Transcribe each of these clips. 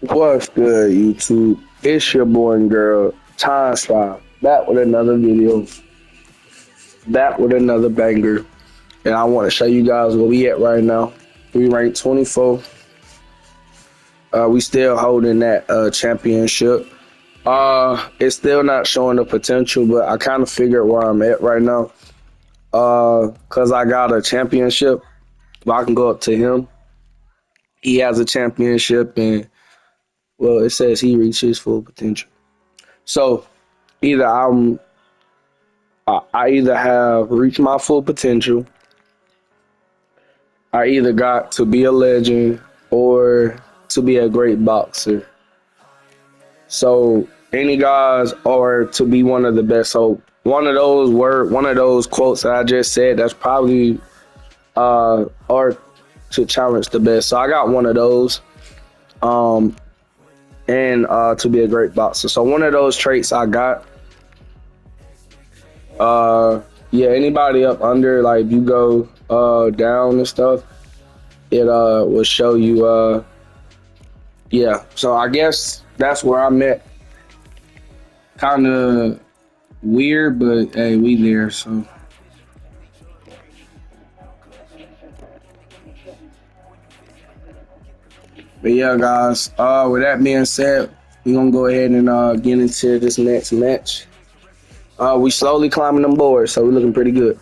What's good, YouTube? It's your boy and girl, ty&shy, back with another video, back with another banger. And I want to show you guys where we at right now. We ranked 24. We still holding that championship. It's still not showing the potential, but I kind of figured where I'm at right now. Cause I got a championship. I can go up to him. He has a championship, and well, it says he reached his full potential. So either I either have reached my full potential, I either got to be a legend or to be a great boxer. So any guys are to be one of the best. So one of those quotes that I just said, that's probably are to challenge the best. So I got one of those. Um and to be a great boxer. So one of those traits I got. Yeah, anybody up under, like if you go down and stuff, it will show you yeah. So I guess that's where I'm at. Kind of weird, but hey, we there. So but yeah, guys, with that being said, we're gonna go ahead and get into this next match. We slowly climbing them boards, so we're looking pretty good.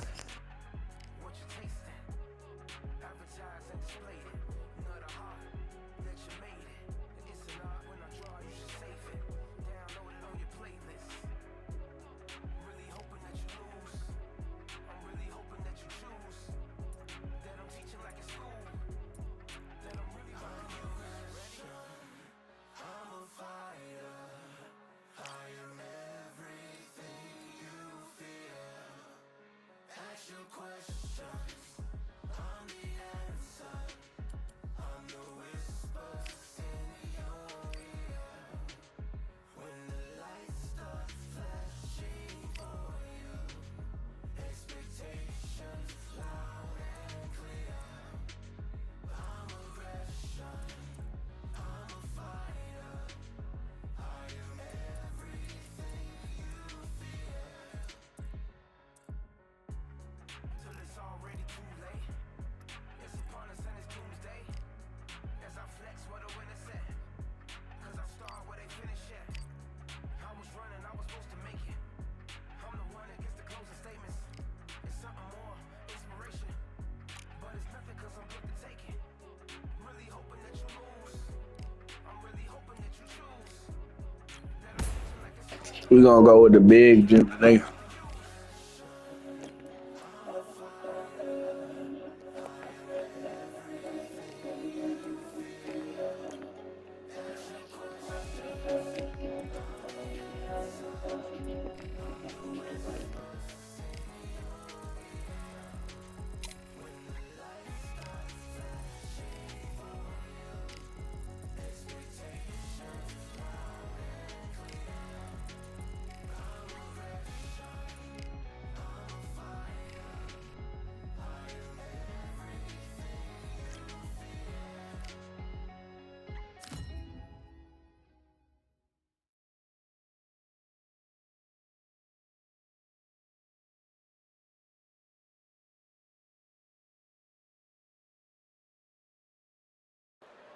We're gonna go with the big gym today.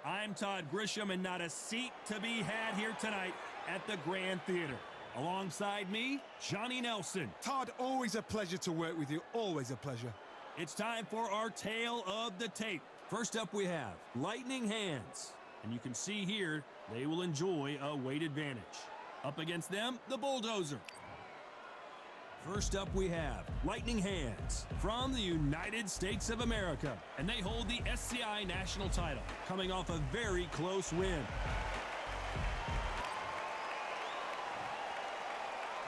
I'm Todd Grisham, and not a seat to be had here tonight at the Grand Theater. Alongside me, Johnny Nelson. Todd, always a pleasure to work with you. Always a pleasure. It's time for our tale of the tape. First up, we have Lightning Hands. And you can see here, they will enjoy a weight advantage. Up against them, the Bulldozer. First up, we have Lightning Hands from the United States of America, and they hold the SCI national title, coming off a very close win.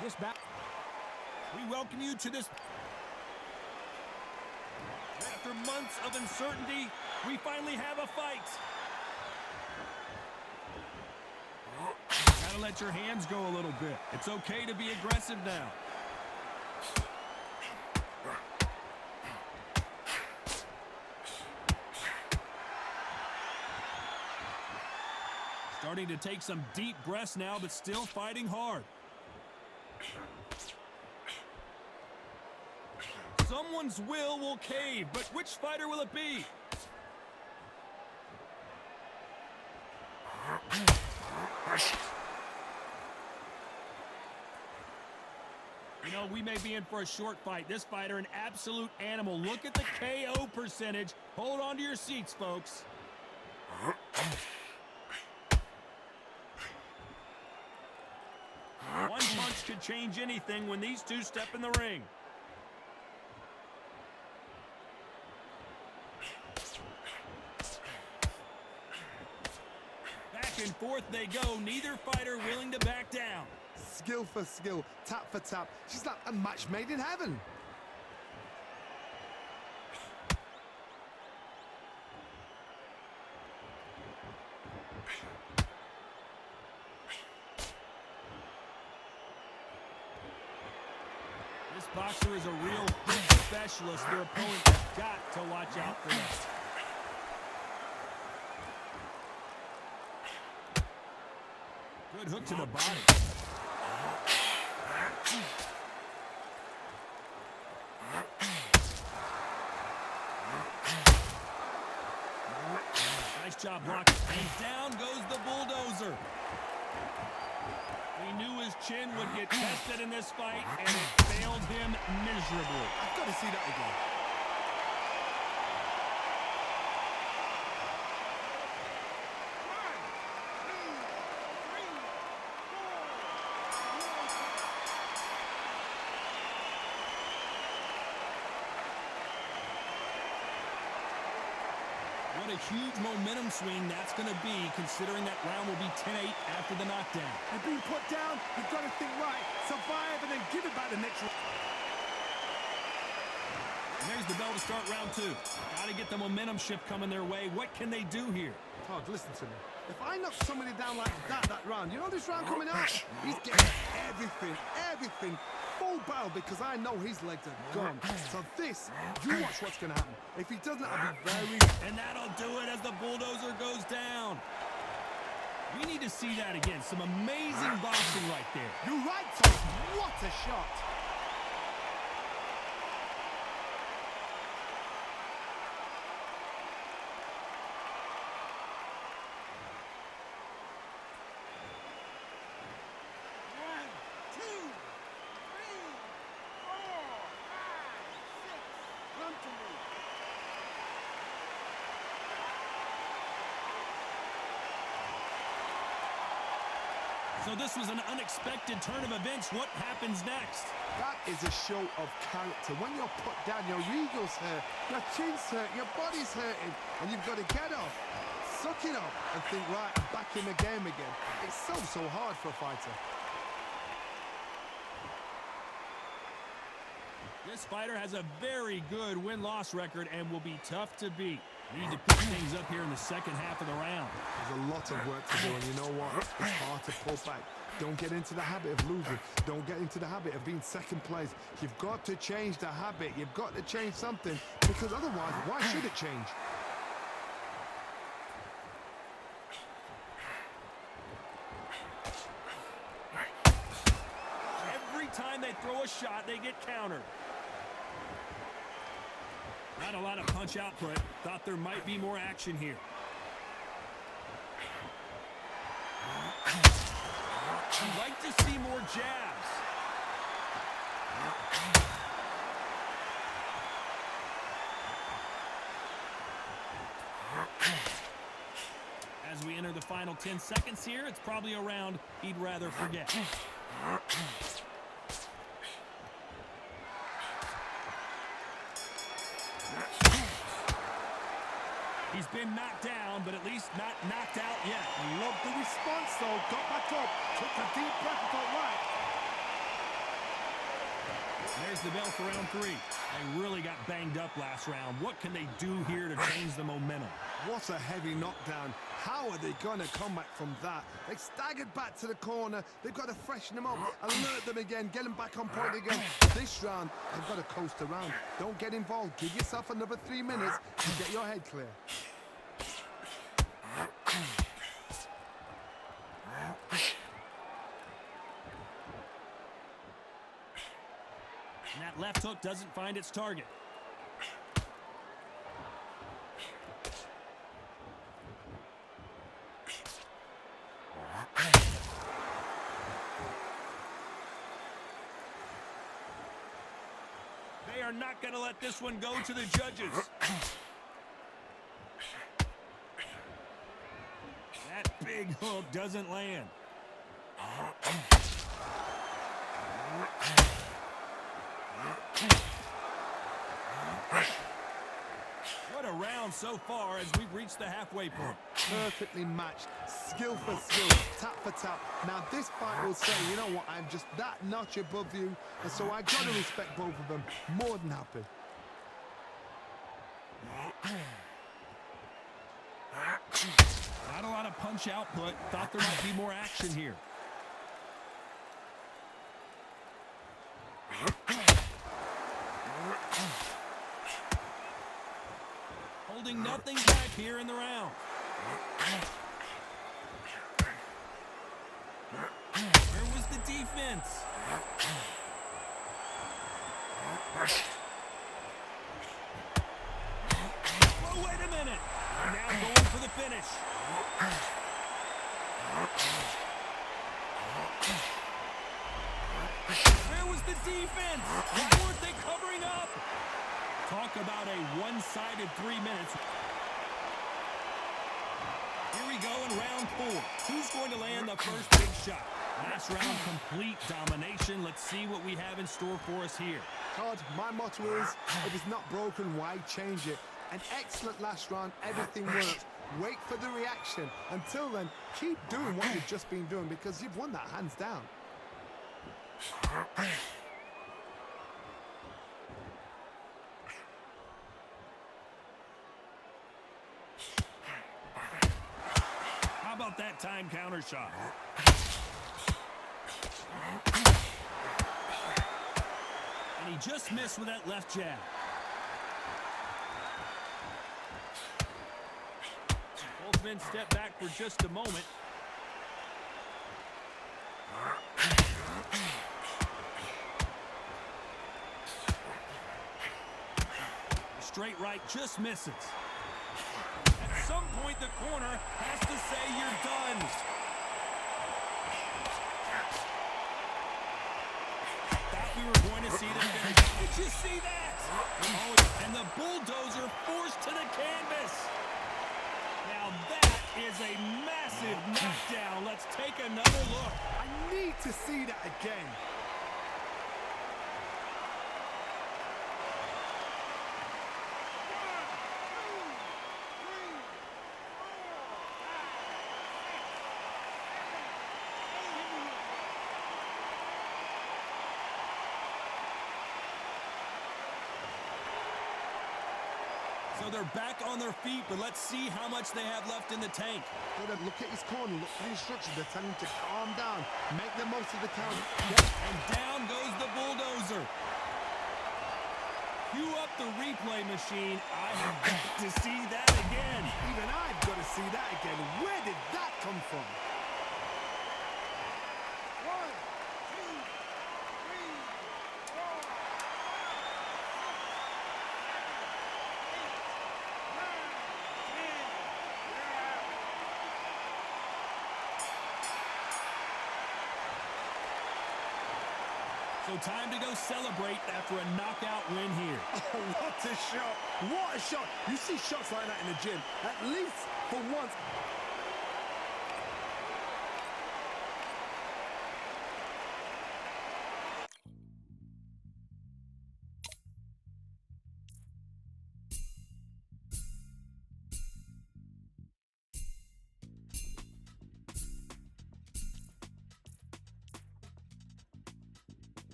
We welcome you to this. After months of uncertainty, we finally have a fight. Gotta let your hands go a little bit. It's okay to be aggressive now. Starting to take some deep breaths now, but still fighting hard. Someone's will cave, but which fighter will it be? You know, we may be in for a short fight. This fighter, an absolute animal. Look at the KO percentage. Hold on to your seats, folks. One punch could change anything when these two step in the ring. Back and forth they go, neither fighter willing to back down. Skill for skill, tap for tap. She's like a match made in heaven. This boxer is a real specialist. Their opponent has got to watch out for this. Good hook to the body. Nice job blocking. And down goes the bulldozer. We knew his chin would get tested in this fight, and it failed him miserably. I've got to see that again. What a huge momentum swing that's going to be, considering that round will be 10-8 after the knockdown. You've been put down, you've got to think right, survive, and then give it back the next round. And there's the bell to start round two. Got to get the momentum shift coming their way. What can they do here? Todd, listen to me. If I knock somebody down like that round, you know this round coming out? He's getting everything, full battle, because I know his legs are gone. So this, you watch what's going to happen. If he doesn't, I'll be very... And that'll do it as the bulldozer goes down. We need to see that again. Some amazing boxing right there. You're right, Todd. What a shot. So this was an unexpected turn of events. What happens next? That is a show of character. When you're put down, your ego's hurt, your chin's hurt, your body's hurting, and you've got to get off, suck it up, and think, right, I'm back in the game again. It's so hard for a fighter. This fighter has a very good win-loss record and will be tough to beat. Need to pick things up here in the second half of the round. There's a lot of work to do, and you know what? It's hard to pull back. Don't get into the habit of losing. Don't get into the habit of being second place. You've got to change the habit. You've got to change something, because otherwise, why should it change? Every time they throw a shot, they get countered. Not a lot of punch output. Thought there might be more action here. I'd like to see more jabs. As we enter the final 10 seconds here, it's probably a round he'd rather forget. He's been knocked down, but at least not knocked out yet. Love the response, though. Got back up, took a deep breath, thought, right. There's the bell for round three. They really got banged up last round. What can they do here to change the momentum? What a heavy knockdown. How are they going to come back from that? They staggered back to the corner. They've got to freshen them up, alert them again, get them back on point again. This round, they've got to coast around. Don't get involved. Give yourself another 3 minutes and get your head clear. That left hook doesn't find its target. They are not going to let this one go to the judges. That big hook doesn't land. What a round so far as we've reached the halfway point. Perfectly matched, skill for skill, tap for tap. Now this fight will say, you know what, I'm just that notch above you, and so I gotta respect both of them. More than happy. Not a lot of punch output. Thought there might be more action here. Holding nothing back here in the round. Where was the defense? Oh, wait a minute. Now going for the finish. Where was the defense? Why weren't they covering up? Talk about a one-sided 3 minutes. Here we go in round 4. Who's going to land the first big shot? Last round, complete domination. Let's see what we have in store for us here. Todd, my motto is, if it's not broken, why change it? An excellent last round, everything worked. Wait for the reaction. Until then, keep doing what you've just been doing because you've won that hands down. How about that time counter shot? And he just missed with that left jab. Both men step back for just a moment. Straight right just misses. At some point, the corner has to say you're done. Thought we were going to see the finish. Did you see that? Oh, and the bulldozer forced to the canvas. Now that is a massive knockdown. Let's take another look. I need to see that again. So they're back on their feet, but let's see how much they have left in the tank. Gotta look at his corner, look for the instructions. They're telling him to calm down, make the most of the count. And down goes the bulldozer. Cue up the replay machine. I have got to see that again. Even I've got to see that again. Where did that come from? 1, 2, 3, 4, 5, 6, 7, 8, 9, 10, 11. So time to go celebrate after a knockout win here. Oh, what a shot! What a shot! You see shots like that in the gym. At least for once.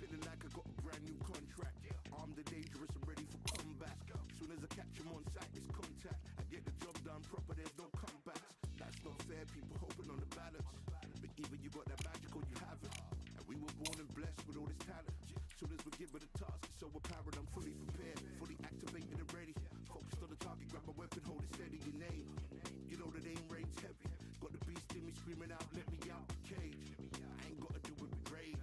Feeling like I got a brand new contract. Armed and dangerous and ready for combat. Soon as I catch him on sight, it's contact. I get the job done proper, there's no comebacks. That's not fair, people hoping on the balance. But even you got that magical, you haven't. And we were born and blessed with all this talent. Soon as we're given a task, it's so apparent I'm fully prepared, fully activated and ready. Focused on the target, grab my weapon, hold it steady, your name. You know that aim rate's heavy. Got the beast in me screaming out, let me out the cage. I ain't gotta do it with rage.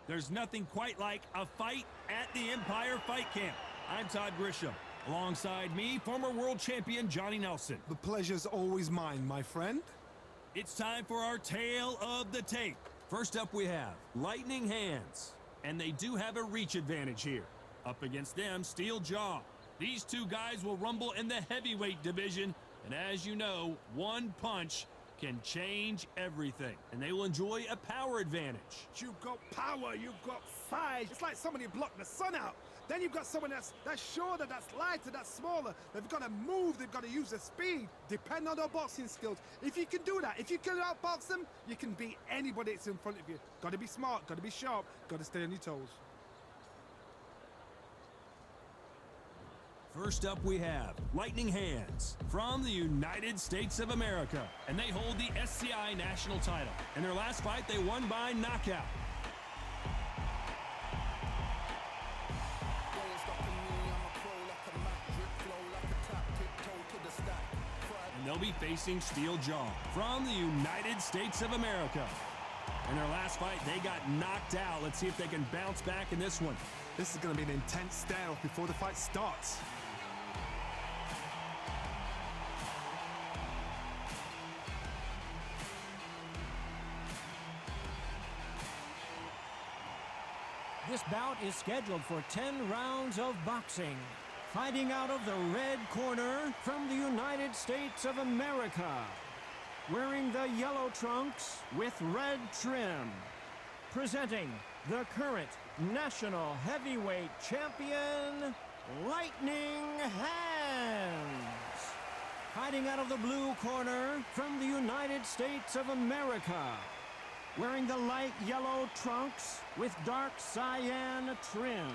There's nothing quite like a fight at the Empire Fight Camp. I'm Todd Grisham. Alongside me, former world champion Johnny Nelson. The pleasure's always mine, my friend. It's time for our tale of the tape. First up we have Lightning Hands. And they do have a reach advantage here. Up against them, Steel Jaw. These two guys will rumble in the heavyweight division. And as you know, one punch can change everything. And they will enjoy a power advantage. You've got power, you've got size. It's like somebody blocked the sun out. Then you've got someone that's shorter, that's lighter, that's smaller. They've got to move, they've got to use their speed. Depend on their boxing skills. If you can do that, if you can outbox them, you can beat anybody that's in front of you. Got to be smart, got to be sharp, got to stay on your toes. First up we have Lightning Hands from the United States of America. And they hold the SCI national title. In their last fight, they won by knockout. And they'll be facing Steel Jaw from the United States of America. In their last fight, they got knocked out. Let's see if they can bounce back in this one. This is going to be an intense stare-off before the fight starts. This bout is scheduled for 10 rounds of boxing. Fighting out of the red corner from the United States of America. Wearing the yellow trunks with red trim. Presenting the current national heavyweight champion, Lightning Hands. Fighting out of the blue corner from the United States of America. Wearing the light yellow trunks with dark cyan trim,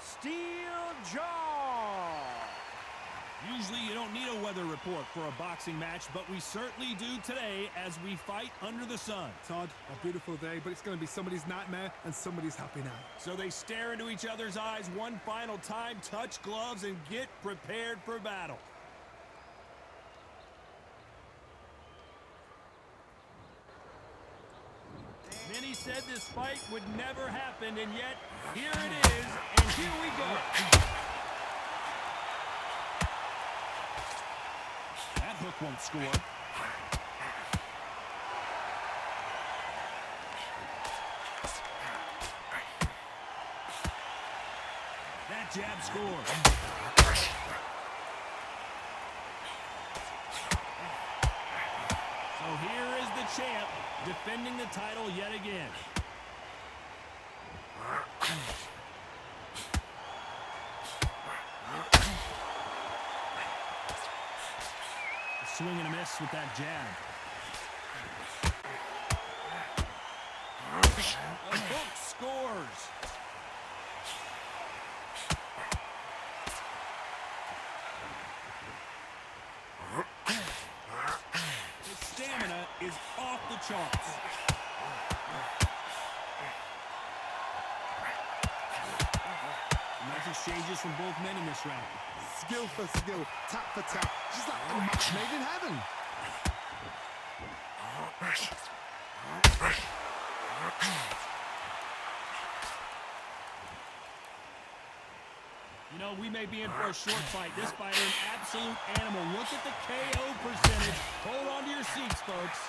Steel Jaw. Usually you don't need a weather report for a boxing match, but we certainly do today as we fight under the sun. Todd, a beautiful day, but it's going to be somebody's nightmare and somebody's happy now. So they stare into each other's eyes one final time, touch gloves, and get prepared for battle. Many said this fight would never happen, and yet here it is, and here we go. That hook won't score. That jab scores. So here is the champ, defending the title yet again. A swing and a miss with that jab. A hook scores. His stamina is off the charts. Nice exchanges from both men in this round. Skill for skill, tap for tap, just like a match made in heaven. You know, we may be in for a short fight. This fighter, an absolute animal. Look at the KO percentage. Hold on to your seats, folks.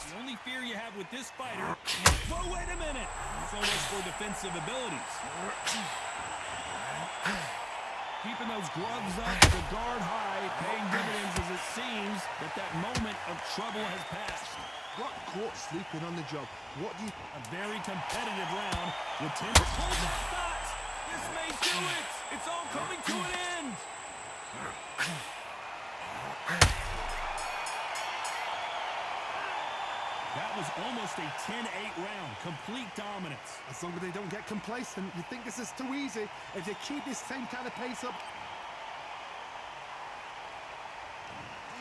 The only fear you have with this fighter... Whoa, wait a minute! So much for defensive abilities. Keeping those gloves up, the guard high, paying dividends as it seems that moment of trouble has passed. Got caught sleeping on the job. What do you... A very competitive round with 10... Hold that thought! This may do it! It's all coming to an end! That was almost a 10-8 round. Complete dominance. As long as they don't get complacent, you think this is too easy. If they keep this same kind of pace up...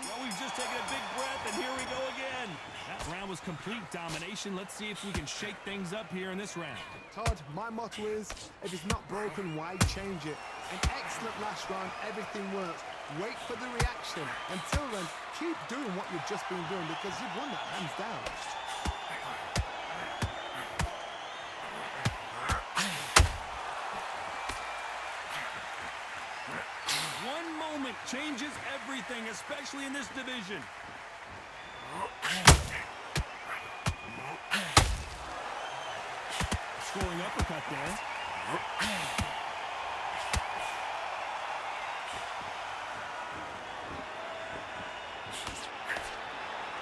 Well, we've just taken a big breath, and here we go again. That round was complete domination. Let's see if we can shake things up here in this round. Todd, my motto is, if it's not broken, why change it? An excellent last round, everything works. Wait for the reaction. Until then, keep doing what you've just been doing because you've won that hands down. One moment changes everything, especially in this division. Scoring uppercut there.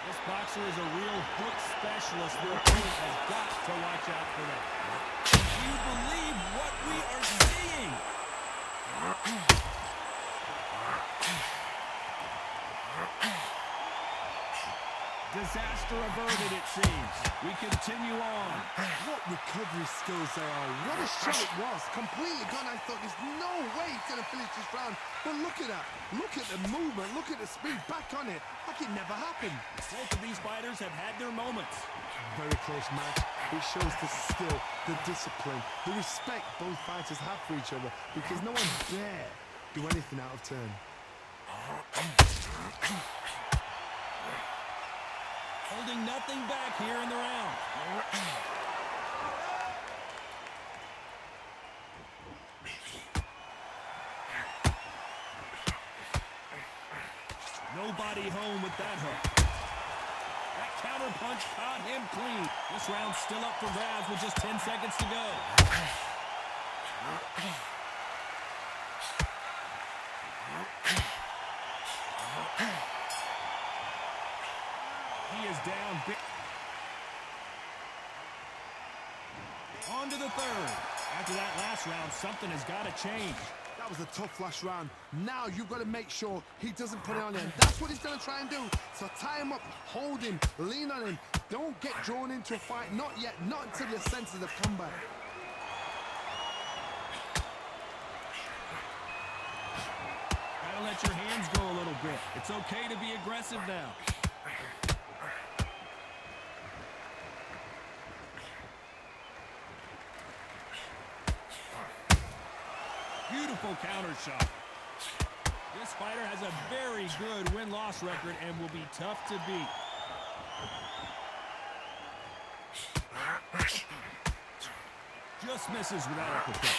This boxer is a real hook specialist. The opponent has got to watch out for that. Do you believe what we are seeing? Disaster averted, it seems. We continue on. What recovery skills they are. What a shot it was. Completely gone. I thought there's no way he's going to finish this round. But look at that. Look at the movement. Look at the speed. Back on it. Like it never happened. Both of these fighters have had their moments. Very close match. It shows the skill, the discipline, the respect both fighters have for each other because no one dare do anything out of turn. Holding nothing back here in the round. Nobody home with that hook. That counter punch caught him clean. This round's still up for grabs with just 10 seconds to go. He is down big. On to the third. After that last round, something has got to change. That was a tough last round. Now you've got to make sure he doesn't put it on him. That's what he's going to try and do. So tie him up, hold him, lean on him. Don't get drawn into a fight. Not yet. Not until your senses have come back. Gotta let your hands go a little bit. It's okay to be aggressive now. Beautiful counter shot. This fighter has a very good win-loss record and will be tough to beat. Just misses without a uppercut.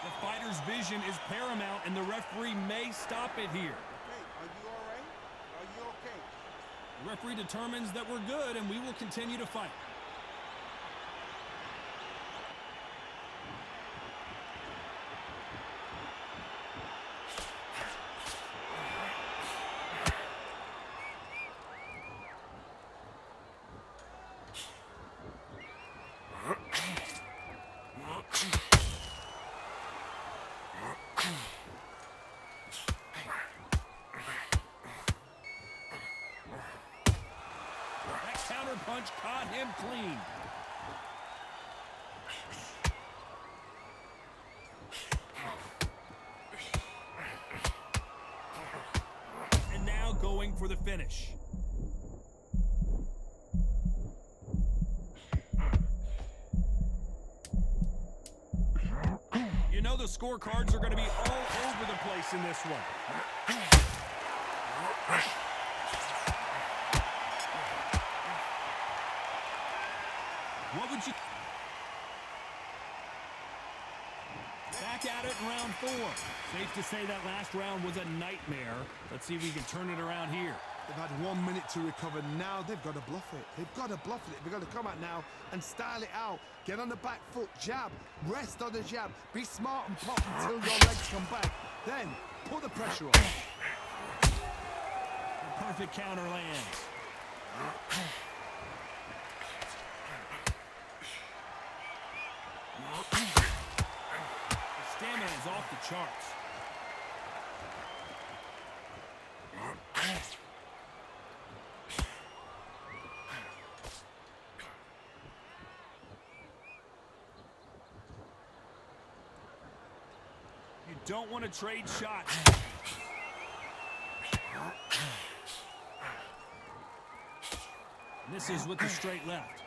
The fighter's vision is paramount and the referee may stop it here. Hey, are you all right? Are you okay? The referee determines that we're good and we will continue to fight. Counter punch caught him clean. And now going for the finish. You know the scorecards are going to be all over the place in this one. What would you... Back at it in round 4. Safe to say that last round was a nightmare. Let's see if we can turn it around here. They've had 1 minute to recover. Now they've got to bluff it. They've got to bluff it. They've got to come out now and style it out. Get on the back foot, jab, rest on the jab. Be smart and pop until your legs come back. Then put the pressure on. The perfect counter lands. The stamina is off the charts. You don't want to trade shots. And this is with the straight left.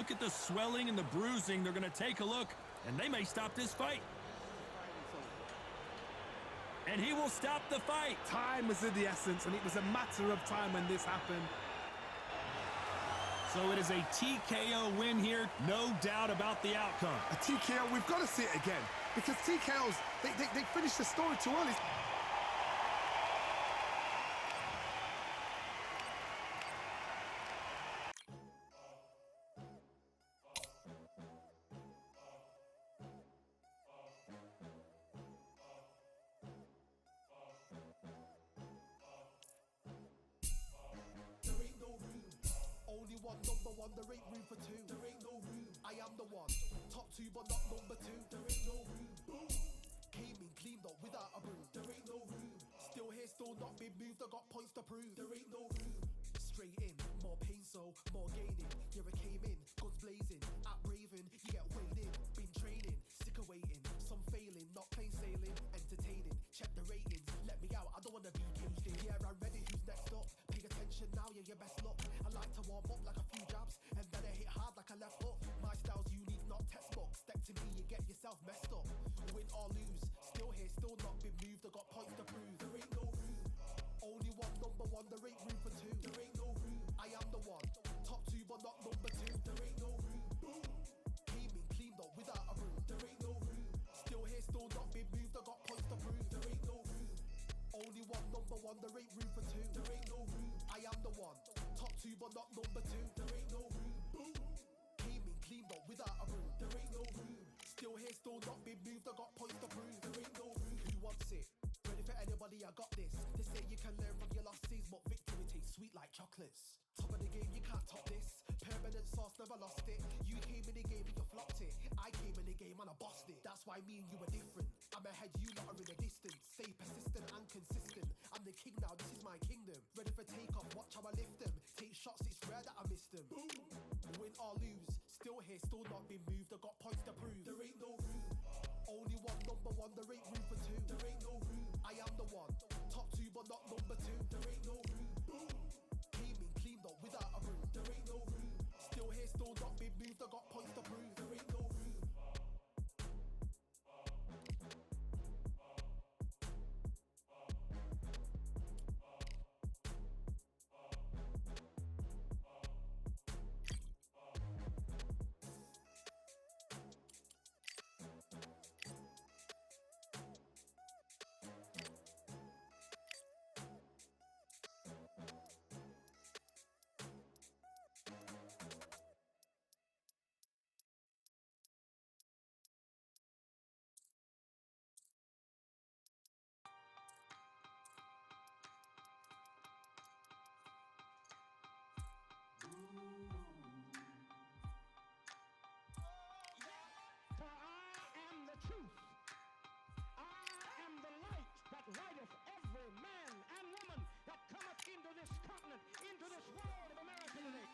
look at the swelling and the bruising. They're going to take a look, and they may stop this fight. And he will stop the fight. Time was of the essence, and it was a matter of time when this happened. So it is a TKO win here, no doubt about the outcome. A TKO, we've got to see it again, because TKOs, they finish the story too early. Only one, number one, there ain't room for two. There ain't no room. I am the one. Top two, but not number two. There ain't no room. Boom. Came in, cleaned up without a broom. There ain't no room. Still here, still not been moved. I got points to prove. There ain't no room. Straight in, more pain, so more gaining. Yeah, I came in, guns blazing. At Raven, you get weighed in. Been training, sick of waiting. Some failing, not plain sailing. Entertaining, check the ratings. Let me out, I don't wanna be caged in. Yeah, I'm ready, who's next up? Pay attention now, yeah, your best luck. I like to warm up like a few jabs, and then I hit hard like a left hook. My style's unique, not textbook. Step to me, you get yourself messed up. Win or lose, still here, still not been moved. I got points to prove. There ain't no room. Only one, number one, there ain't room for two. There ain't no room. I am the one. Top two, but not number two. There ain't no room. Boom. Came in, cleaned up without a broom. There ain't no room. Still here, still not been moved. I got points to prove. There ain't no room. Only one, number one, there ain't room for two. There ain't no room. I am the one. Top two, but not number two. There ain't no room. Boom. Came in, cleaned up without a broom. There ain't no room. Still here, still not been moved. I got points to prove. There ain't no room. Who wants it? Ready for anybody, I got this. They say you can learn from your losses, but victory tastes sweet like chocolates. Top of the game, you can't top this. Permanent sauce, never lost it. You came in the game and you flopped it. I came in the game and I bossed it. That's why me and you are different. I'm ahead, you lot are in a distance. Stay persistent and consistent. I'm the king now, this is my kingdom. Ready for takeoff, watch how I lift them. Take shots, it's rare that I miss them. Boom. Win or lose, still here, still not been moved. I got points to prove. There ain't no room. Only one, number one, there ain't room for two. There ain't no room. I am the one. Top two, but not number two. There ain't no room. Boom. Came in, cleaned up without a broom. There ain't no room. Still here, still not been moved. I got points to prove. There ain't no room. For I am the truth. I am the light that lighteth every man and woman that cometh into this continent, into this world of America today.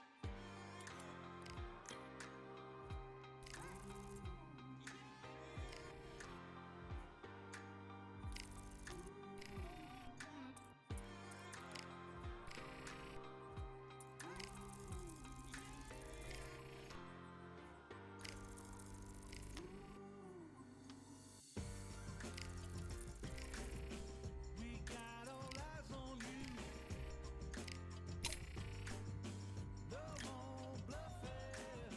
We got all eyes on you. No more bluffing.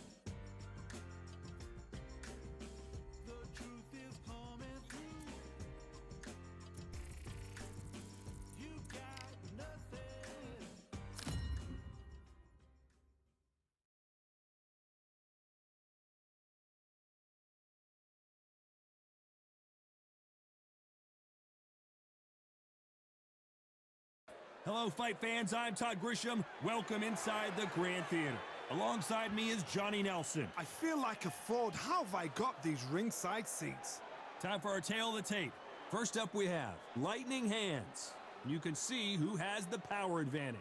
The truth is coming through. You got nothing. Hello, fight fans. I'm Todd Grisham. Welcome inside the Grand Theater. Alongside me is Johnny Nelson. I feel like a fraud. How have I got these ringside seats? Time for our tale of the tape. First up, we have Lightning Hands. You can see who has the power advantage.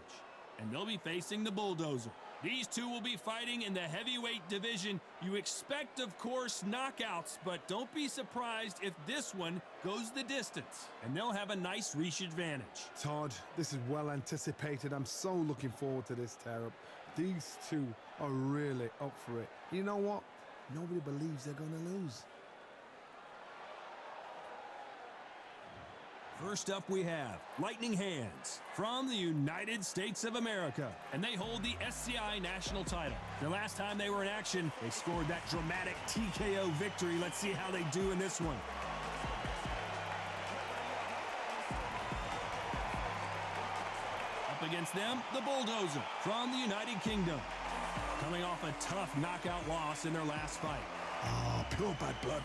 And they'll be facing the Bulldozer. These two will be fighting in the heavyweight division. You expect, of course, knockouts, but don't be surprised if this one goes the distance. And they'll have a nice reach advantage. Todd, this is well anticipated. I'm so looking forward to this tear-up. These two are really up for it. You know what? Nobody believes they're going to lose. First up we have Lightning Hands from the United States of America, and they hold the SCI national title. The last time they were in action, they scored that dramatic TKO victory. Let's see how they do in this one. Up against them, the Bulldozer from the United Kingdom, coming off a tough knockout loss in their last fight. Ah, pure bad blood.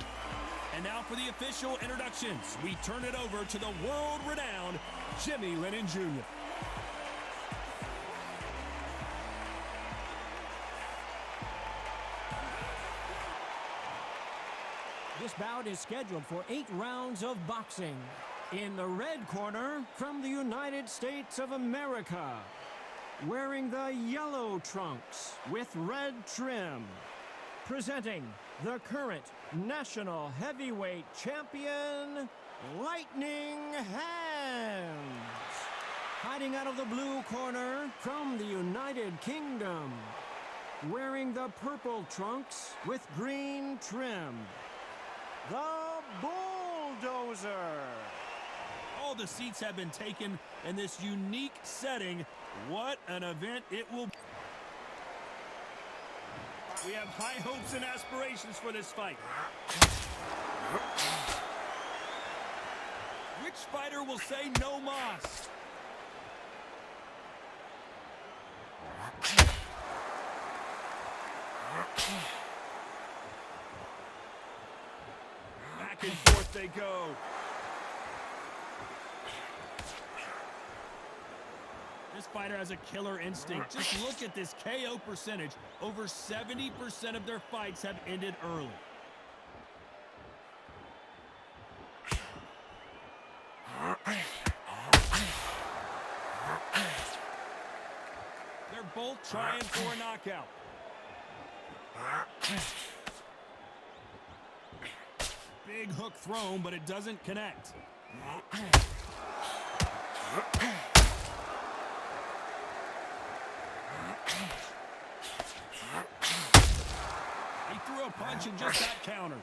And now for the official introductions, we turn it over to the world-renowned Jimmy Lennon Jr. This bout is scheduled for 8 rounds of boxing. In the red corner, from the United States of America, wearing the yellow trunks with red trim, presenting the current national heavyweight champion, Lightning Hands. Fighting out of the blue corner from the United Kingdom, wearing the purple trunks with green trim, the Bulldozer. All the seats have been taken in this unique setting. What an event it will be. We have high hopes and aspirations for this fight. Which fighter will say no mas? Back and forth they go. This fighter has a killer instinct. Just look at this KO percentage. Over 70% of their fights have ended early. They're both trying for a knockout. Big hook thrown, but it doesn't connect. He threw a punch and just got countered.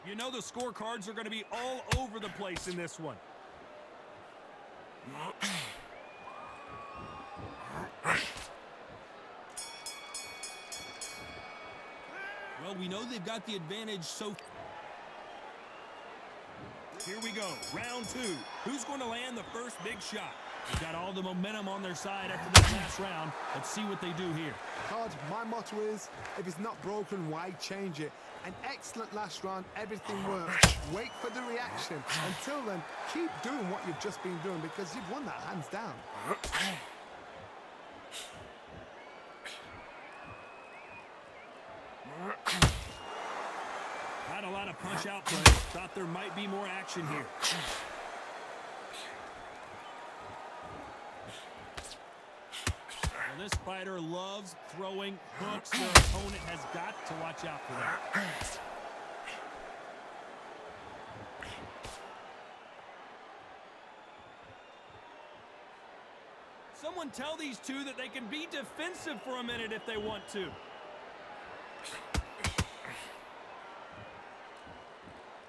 You know the scorecards are going to be all over the place in this one. Well, we know they've got the advantage, so here we go, round 2. Who's going to land the first big shot? They've got all the momentum on their side after this last round. Let's see what they do here. Todd, my motto is, if it's not broken, why change it? An excellent last round, everything works. Wait for the reaction. Until then, keep doing what you've just been doing because you've won that hands down. Had a lot of punch out play. Thought there might be more action here. Well, this fighter loves throwing hooks. Their opponent has got to watch out for that. Someone tell these two that they can be defensive for a minute if they want to.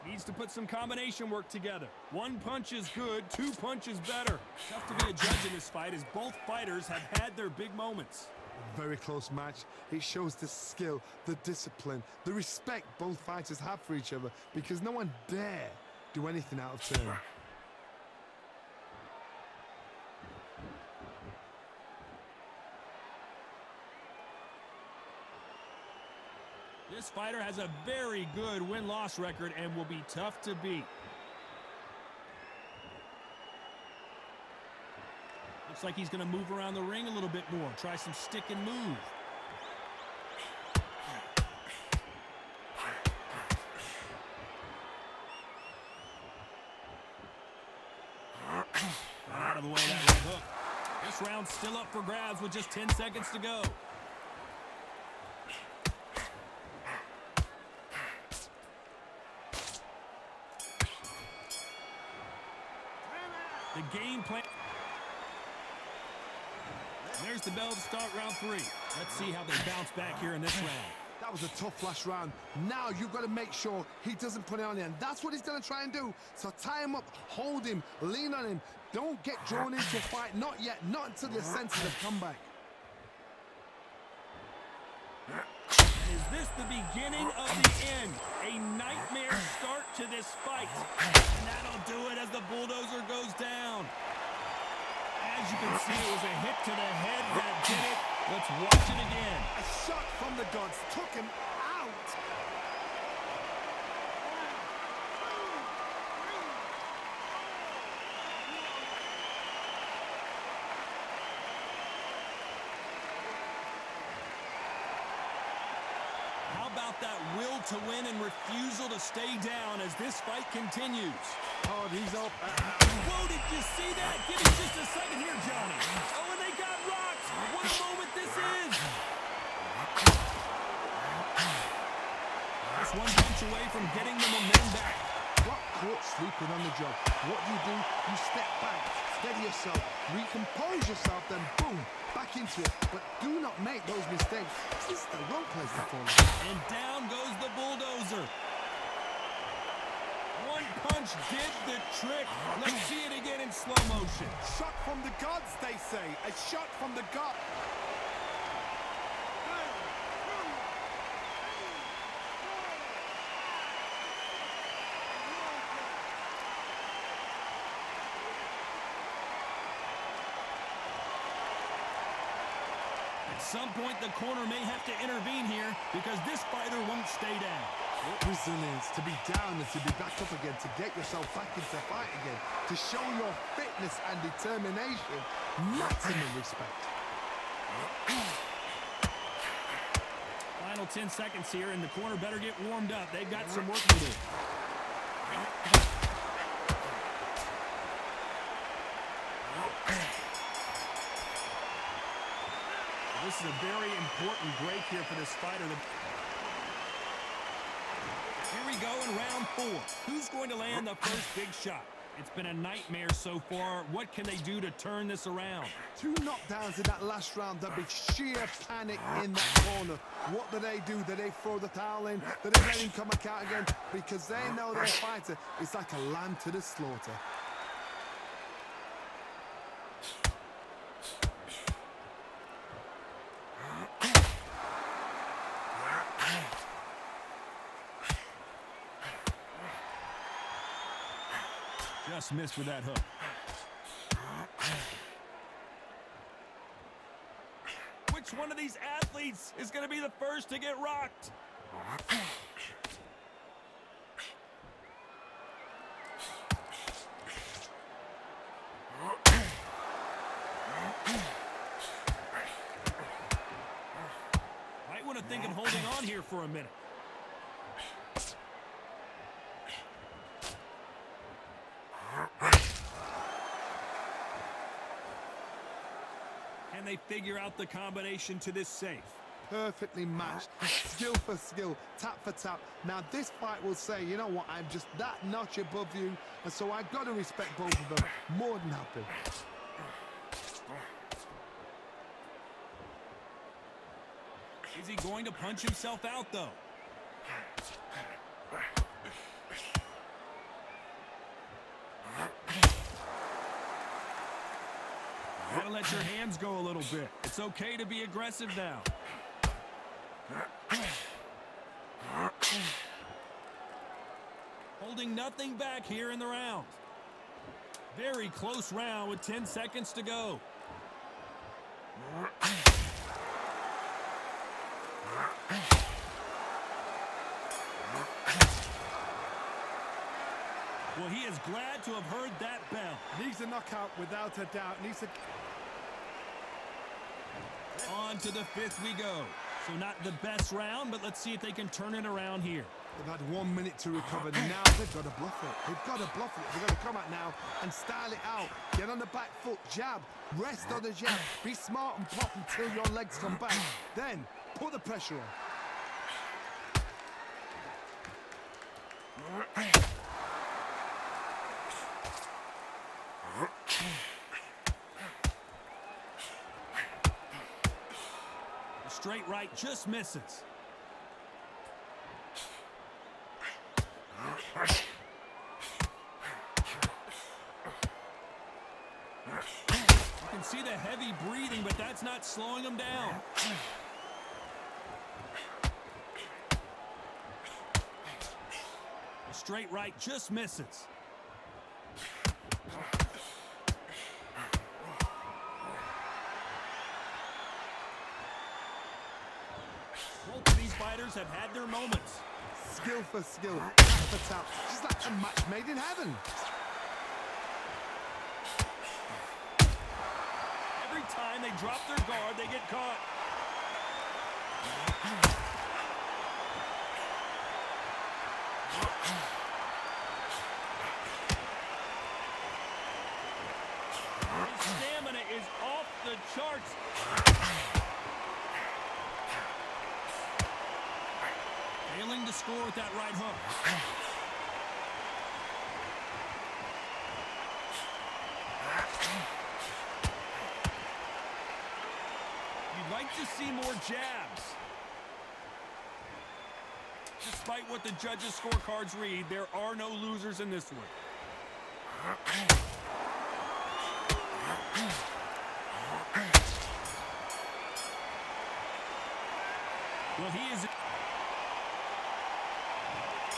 Needs to put some combination work together. One punch is good, 2 punches better. Tough to be a judge in this fight as both fighters have had their big moments. Very close match. It shows the skill, the discipline, the respect both fighters have for each other because no one dare do anything out of turn. This fighter has a very good win-loss record and will be tough to beat. Looks like he's going to move around the ring a little bit more. Try some stick and move. Out of the way of that right hook. This round's still up for grabs with just 10 seconds to go. The game plan. There's the bell to start round 3. Let's see how they bounce back here in this round. That was a tough last round. Now you've got to make sure he doesn't put it on you, and that's what he's going to try and do. So tie him up, hold him, lean on him. Don't get drawn into a fight. Not yet. Not until your senses have come back. Is this the beginning of the end? A nightmare start to this fight. And that'll do it as the bulldozer goes down. As you can see, it was a hit to the head that did it. Let's watch it again. A shot from the gods took him out. How about that will to win and refusal to stay down as this fight continues? Oh, he's up. Whoa, did you see that? Give me just a second here, Johnny. Oh, and they got rocked. What a moment this is. Just one punch away from getting the momentum back. Got caught sleeping on the job. What do? You step back, steady yourself, recompose yourself, then boom, back into it. But do not make those mistakes. This is the wrong place to fall. And down goes the bulldozer. One punch did the trick. Let's see it again in slow motion. Shot from the gods, they say. A shot from the gods. At some point, the corner may have to intervene here because this fighter won't stay down. Resilience, to be down and to be back up again, to get yourself back into fight again, to show your fitness and determination, maximum respect. Final 10 seconds here, and the corner better get warmed up. They've got some work to do. This is a very important break here for this fighter. Here we go in round 4. Who's going to land the first big shot? It's been a nightmare so far. What can they do to turn this around? 2 knockdowns in that last round. There'll be sheer panic in that corner. What do? Do they throw the towel in? Do they let him come back out again? Because they know their fighter is like a lamb to the slaughter. Just missed with that hook. Which one of these athletes is going to be the first to get rocked? Might want to think of holding on here for a minute. Can they figure out the combination to this safe? Perfectly matched, skill for skill, tap for tap. Now this fight will say, you know what, I'm just that notch above you, and so I've got to respect both of them more than happy. Is he going to punch himself out, though? Gotta let your hands go a little bit. It's okay to be aggressive now. Holding nothing back here in the round. Very close round with 10 seconds to go. Well, he is glad to have heard that bell. Needs a knockout without a doubt. Needs a... On to the fifth we go. So not the best round, but let's see if they can turn it around here. They've had 1 minute to recover. Now they've got to bluff it. They've got to bluff it. They've got to come out now and style it out. Get on the back foot, jab. Rest on the jab. Be smart and pop until your legs come back. Then put the pressure on. The straight right just misses. You can see the heavy breathing, but that's not slowing him down. The straight right just misses. Both of these fighters have had their moments. Skill for skill, tap for tap. Just like a match made in heaven. Every time they drop their guard, they get caught. His stamina is off the charts. Failing to score with that right hook. You'd like to see more jabs. Despite what the judges' scorecards read, there are no losers in this one. Well, he is...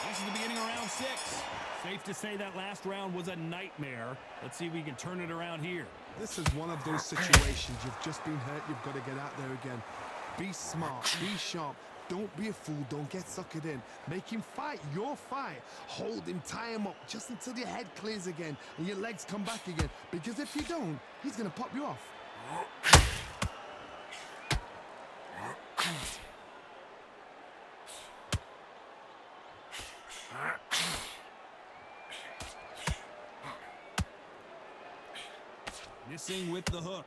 This is the beginning of round 6. Safe to say that last round was a nightmare. Let's see if we can turn it around here. This is one of those situations. You've just been hurt. You've got to get out there again. Be smart. Be sharp. Don't be a fool. Don't get suckered in. Make him fight your fight. Hold him. Tie him up just until your head clears again and your legs come back again. Because if you don't, he's going to pop you off. Missing with the hook.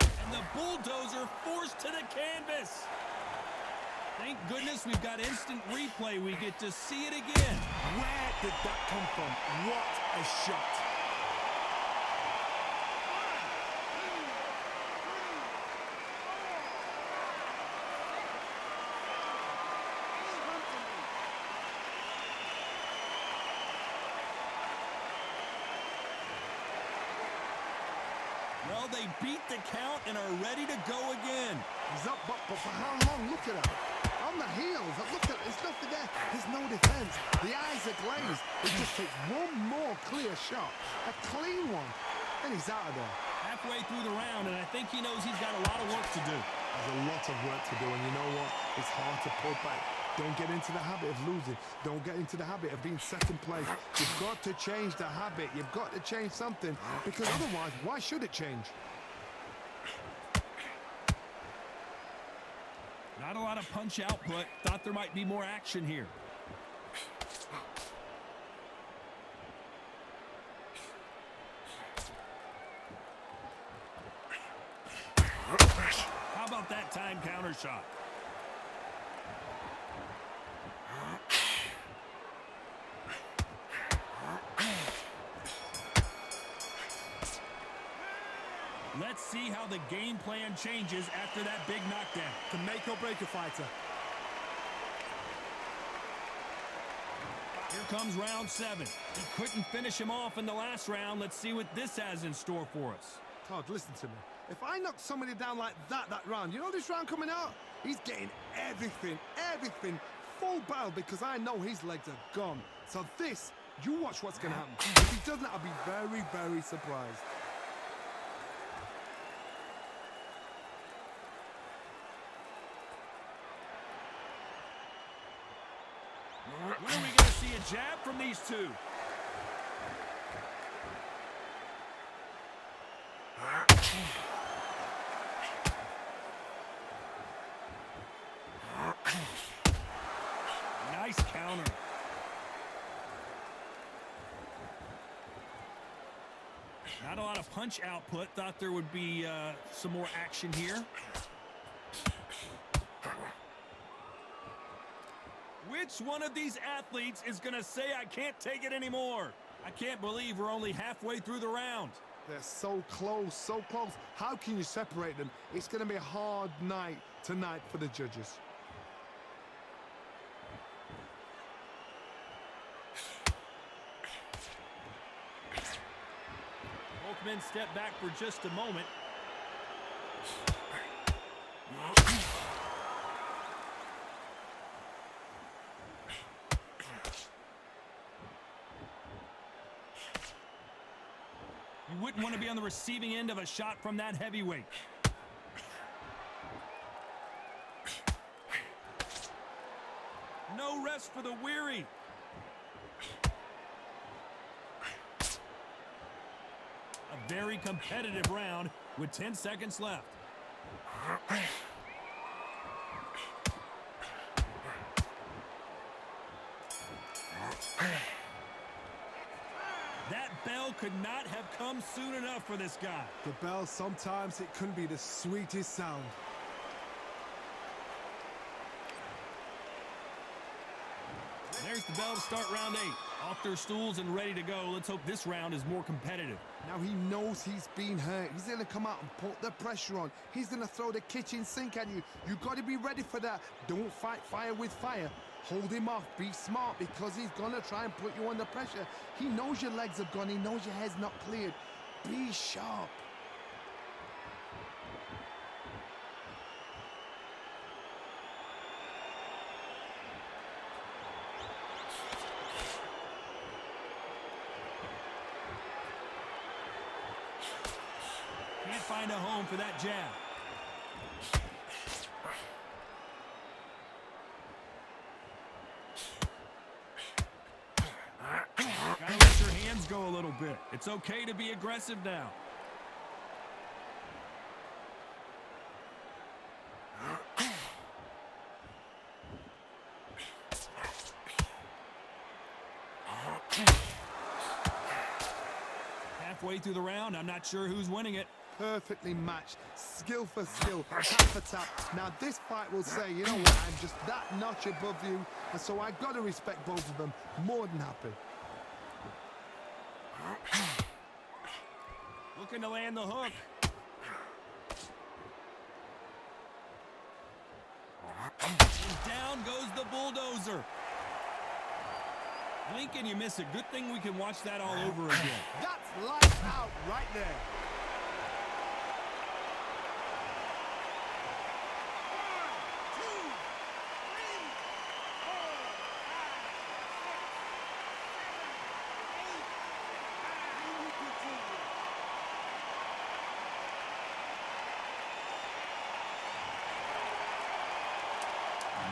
And the bulldozer forced to the canvas. Thank goodness we've got instant replay. We get to see it again. Where did that come from? What a shot. Well, they beat the count and are ready to go again. He's up, but for how long? Look at that. On the heels. Look at it. There's nothing there. There's no defense. The eyes are glazed. It just takes one more clear shot. A clean one. And he's out of there. Halfway through the round, and I think he knows he's got a lot of work to do. There's a lot of work to do, and you know what? It's hard to pull back. Don't get into the habit of losing. Don't get into the habit of being second place. You've got to change the habit. You've got to change something, because otherwise, why should it change? Not a lot of punch output. Thought there might be more action here. How about that time counter shot? Let's see how the game plan changes after that big knockdown. To make or break a fighter. Here comes round 7. He couldn't finish him off in the last round. Let's see what this has in store for us. Todd, listen to me. If I knock somebody down like that round, you know this round coming out? He's getting everything, full barrel, because I know his legs are gone. So this, you watch what's going to happen. If he doesn't, I'll be very, very surprised. What are we jab from these two. Nice counter. Not a lot of punch output. Thought there would be some more action here. Which one of these athletes is going to say, I can't take it anymore? I can't believe we're only halfway through the round. They're so close, so close. How can you separate them? It's going to be a hard night tonight for the judges. Both men step back for just a moment. You wouldn't want to be on the receiving end of a shot from that heavyweight. No rest for the weary. A very competitive round with 10 seconds left. That bell could not have come soon enough for this guy. The bell, sometimes it can be the sweetest sound. There's the bell to start round 8. Off their stools and ready to go. Let's hope this round is more competitive. Now he knows he's been hurt. He's going to come out and put the pressure on. He's going to throw the kitchen sink at you. You've got to be ready for that. Don't fight fire with fire. Hold him off. Be smart, because he's going to try and put you under pressure. He knows your legs are gone. He knows your head's not cleared. Be sharp. Can't find a home for that jab. Gotta let your hands go a little bit. It's okay to be aggressive now. Halfway through the round, I'm not sure who's winning it. Perfectly matched, skill for skill, tap for tap. Now this fight will say, you know what, I'm just that notch above you, and so I've got to respect both of them. More than happy. Looking to land the hook. And down goes the bulldozer. Lincoln, you miss it. Good thing we can watch that all over again. That's lights out right there.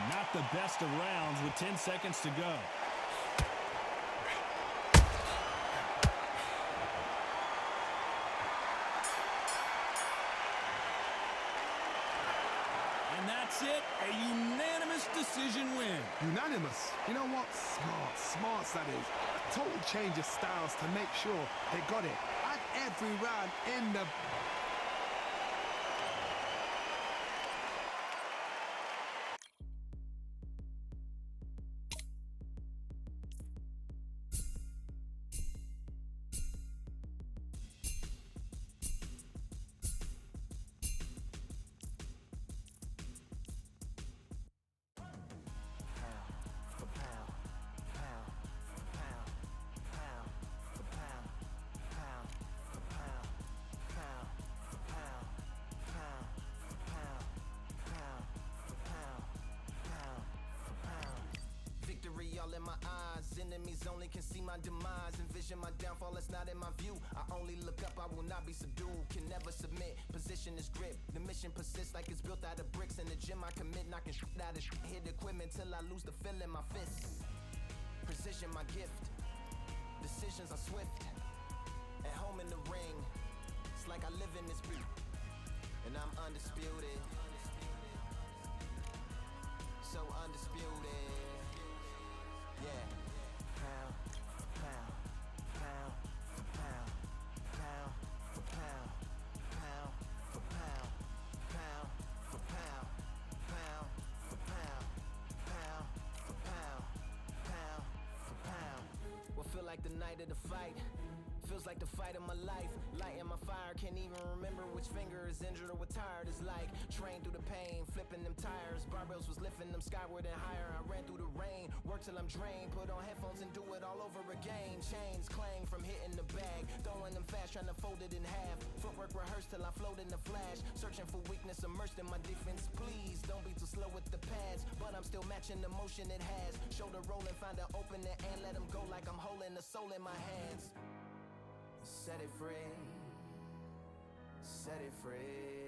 Not the best of rounds with 10 seconds to go. And that's it, a unanimous decision win. Unanimous. You know what? Smart. Smarts, that is. A total change of styles to make sure they got it at every round in the... All in my eyes, enemies only can see my demise. Envision my downfall, it's not in my view. I only look up, I will not be subdued. Can never submit, position is grip. The mission persists like it's built out of bricks. In the gym I commit, knocking shit out of shit. Hit equipment till I lose the feel in my fists. precision my gift. Decisions are swift. At home in the ring, it's like I live in this beat. And I'm undisputed. So undisputed. Yeah. Pound for pound. Pound for pound. Pound for pound. Pound for pound. Pound for pound. Pound for pound. Pound for pound. Pound for pound. What feel like the night of the fight? Feels like the fight of my life. Lighting my fire, can't even remember which finger is injured or what tired is like. Train through the pain, flipping them tires. Barbells was lifting them skyward and higher. I ran through the rain, work till I'm drained. Put on headphones and do it all over again. Chains clang from hitting the bag. Throwing them fast, trying to fold it in half. Footwork rehearsed till I float in the flash. Searching for weakness, immersed in my defense. Please don't be too slow with the pads. But I'm still matching the motion it has. Shoulder rolling, find an opening and let them go like I'm holding the soul in my hands. Set it free, set it free.